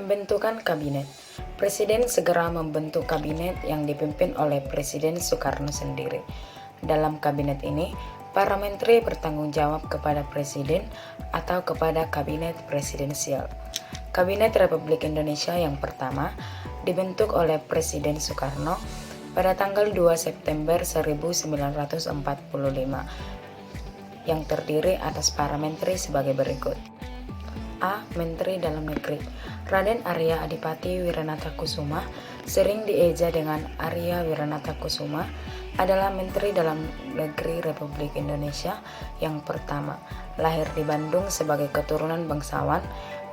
Pembentukan Kabinet. Presiden segera membentuk kabinet yang dipimpin oleh Presiden Soekarno sendiri. Dalam kabinet ini, para menteri bertanggung jawab kepada Presiden atau kepada Kabinet Presidensial. Kabinet Republik Indonesia yang pertama dibentuk oleh Presiden Soekarno pada tanggal 2 September 1945 yang terdiri atas para menteri sebagai berikut. A. Menteri Dalam Negeri. Raden Arya Adipati Wiranata Kusuma, sering dieja dengan Arya Wiranata Kusuma, adalah Menteri Dalam Negeri Republik Indonesia yang pertama. Lahir di Bandung sebagai keturunan bangsawan,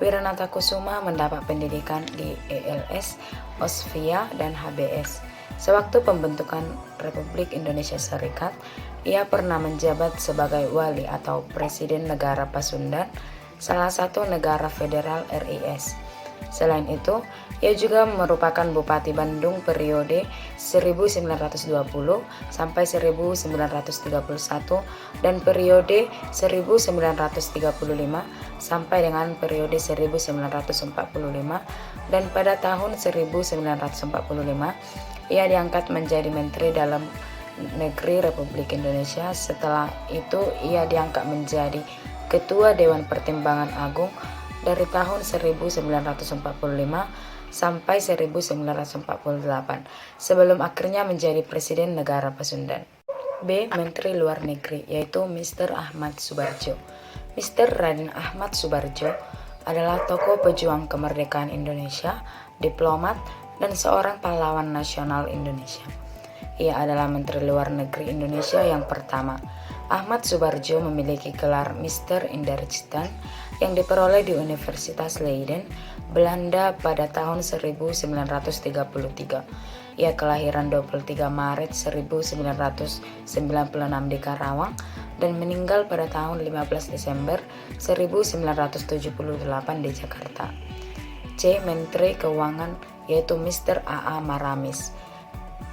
Wiranata Kusuma mendapat pendidikan di ELS, Osvia, dan HBS. Sewaktu pembentukan Republik Indonesia Serikat, ia pernah menjabat sebagai wali atau Presiden Negara Pasundan, salah satu negara federal RIS. Selain itu, ia juga merupakan Bupati Bandung periode 1920 sampai 1931 dan periode 1935 sampai dengan periode 1945, dan pada tahun 1945 ia diangkat menjadi Menteri Dalam Negeri Republik Indonesia. Setelah itu ia diangkat menjadi Ketua Dewan Pertimbangan Agung dari tahun 1945 sampai 1948, sebelum akhirnya menjadi Presiden Negara Pasundan. B. Menteri Luar Negeri, yaitu Mr. Ahmad Subarjo. Mr. Raden Ahmad Subarjo adalah tokoh pejuang kemerdekaan Indonesia, diplomat, dan seorang pahlawan nasional Indonesia. Ia adalah Menteri Luar Negeri Indonesia yang pertama. Ahmad Subarjo memiliki gelar Mister Inderjitstan yang diperoleh di Universitas Leiden, Belanda pada tahun 1933. Ia kelahiran 23 Maret 1996 di Karawang dan meninggal pada tahun 15 Desember 1978 di Jakarta. C. Menteri Keuangan, yaitu Mr. A.A. Maramis.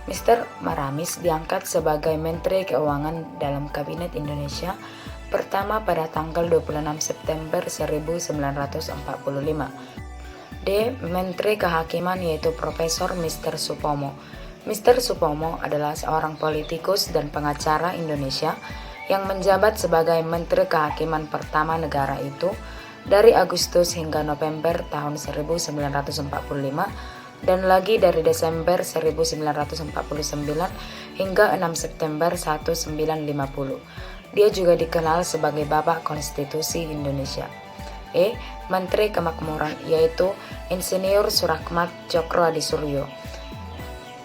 Mr. Maramis diangkat sebagai Menteri Keuangan dalam Kabinet Indonesia pertama pada tanggal 26 September 1945. D. Menteri Kehakiman, yaitu Profesor Mr. Supomo. Mr. Supomo adalah seorang politikus dan pengacara Indonesia yang menjabat sebagai Menteri Kehakiman pertama negara itu dari Agustus hingga November tahun 1945 dan lagi dari Desember 1949 hingga 6 September 1950. Dia juga dikenal sebagai Bapak Konstitusi Indonesia. E. Menteri Kemakmuran, yaitu Insinyur Surakmat Cokro Adisuryo.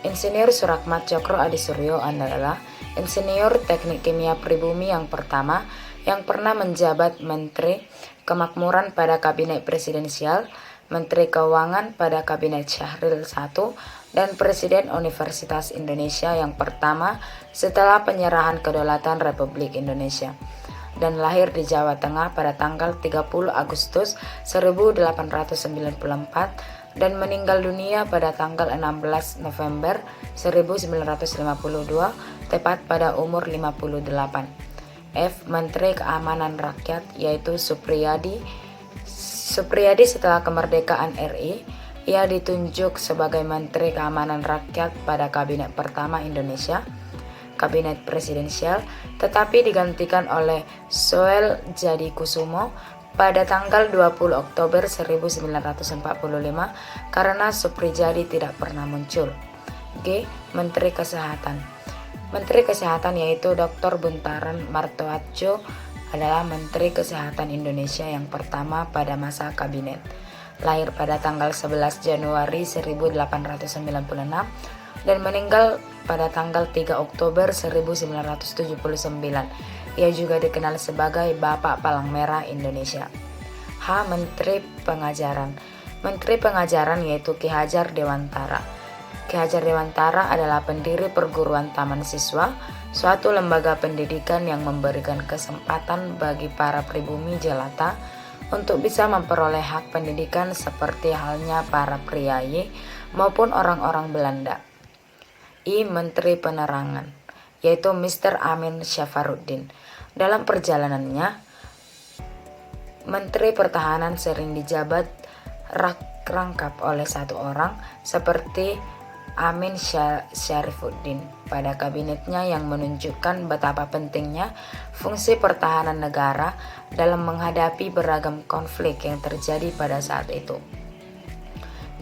Insinyur Surakmat Cokro Adisuryo adalah insinyur teknik kimia pribumi yang pertama yang pernah menjabat Menteri Kemakmuran pada Kabinet Presidensial, Menteri Keuangan pada Kabinet Syahril I, dan Presiden Universitas Indonesia yang pertama setelah penyerahan kedaulatan Republik Indonesia, dan lahir di Jawa Tengah pada tanggal 30 Agustus 1894 dan meninggal dunia pada tanggal 16 November 1952 tepat pada umur 58. F. Menteri Keamanan Rakyat, yaitu Supriyadi setelah kemerdekaan RI, ia ditunjuk sebagai Menteri Keamanan Rakyat pada Kabinet pertama Indonesia, Kabinet Presidensial, tetapi digantikan oleh Soel Djadikusumo pada tanggal 20 Oktober 1945 karena Suprijadi tidak pernah muncul. G. Menteri Kesehatan. Menteri Kesehatan, yaitu Dr. Buntaran Martoatjo, adalah Menteri Kesehatan Indonesia yang pertama pada masa kabinet. Lahir pada tanggal 11 Januari 1896 dan meninggal pada tanggal 3 Oktober 1979. Ia juga dikenal sebagai Bapak Palang Merah Indonesia. H. Menteri Pengajaran. Menteri Pengajaran, yaitu Ki Hajar Dewantara. Ki Hajar Dewantara adalah pendiri Perguruan Taman Siswa, suatu lembaga pendidikan yang memberikan kesempatan bagi para pribumi jelata untuk bisa memperoleh hak pendidikan seperti halnya para priayi maupun orang-orang Belanda. I. Menteri Penerangan, yaitu Mr. Amin Syafruddin. Dalam perjalanannya, Menteri Pertahanan sering dijabat diperangkap oleh satu orang seperti Amin Syarifuddin pada kabinetnya, yang menunjukkan betapa pentingnya fungsi pertahanan negara dalam menghadapi beragam konflik yang terjadi pada saat itu.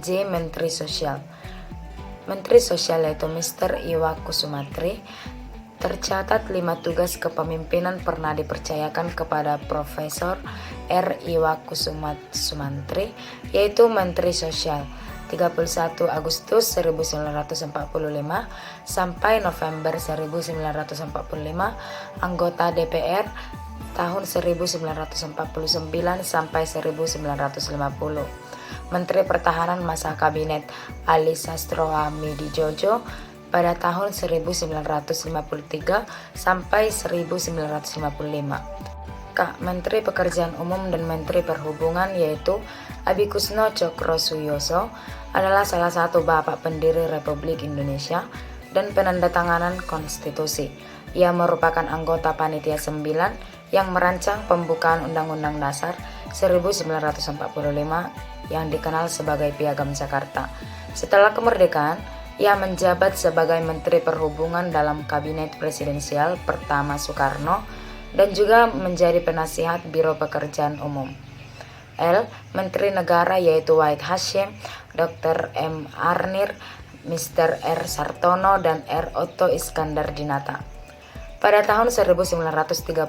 J. Menteri Sosial. Menteri Sosial yaitu Mr. Iwa Kusumatri. Tercatat 5 tugas kepemimpinan pernah dipercayakan kepada Profesor R. Iwa Kusumatri, yaitu Menteri Sosial 31 Agustus 1945 sampai November 1945, anggota DPR tahun 1949 sampai 1950. Menteri Pertahanan masa Kabinet Ali Sastro Hamidjojo pada tahun 1953 sampai 1955. K. Menteri Pekerjaan Umum dan Menteri Perhubungan yaitu Abikusno Cokrosuyoso adalah salah satu bapak pendiri Republik Indonesia dan penandatanganan konstitusi. Ia merupakan anggota Panitia 9 yang merancang pembukaan Undang-Undang Dasar 1945 yang dikenal sebagai Piagam Jakarta. Setelah kemerdekaan, ia menjabat sebagai Menteri Perhubungan dalam Kabinet Presidensial pertama Soekarno dan juga menjadi penasihat Biro Pekerjaan Umum. L. Menteri Negara yaitu Wahid Hasyim, Dr. M. Arnir, Mr. R. Sartono, dan R. Otto Iskandar Dinata. Pada tahun 1934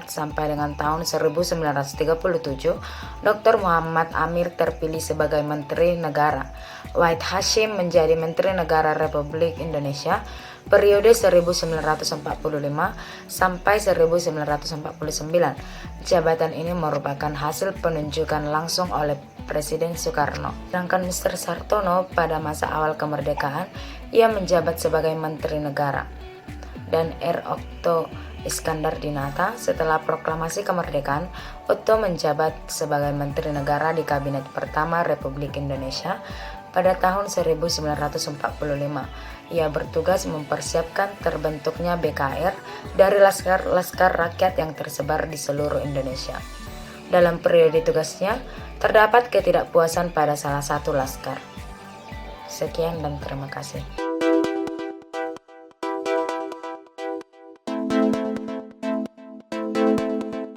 sampai dengan tahun 1937, Dr. Muhammad Amir terpilih sebagai Menteri Negara. Wahid Hasyim menjadi Menteri Negara Republik Indonesia periode 1945 sampai 1949. Jabatan ini merupakan hasil penunjukan langsung oleh Presiden Soekarno. Sedangkan Mr. Sartono pada masa awal kemerdekaan, ia menjabat sebagai Menteri Negara. Dan R. Otto Iskandar Dinata setelah proklamasi kemerdekaan, Otto menjabat sebagai Menteri Negara di Kabinet pertama Republik Indonesia pada tahun 1945. Ia bertugas mempersiapkan terbentuknya BKR dari laskar rakyat yang tersebar di seluruh Indonesia. Dalam periode tugasnya, terdapat ketidakpuasan pada salah satu laskar. Sekian dan terima kasih.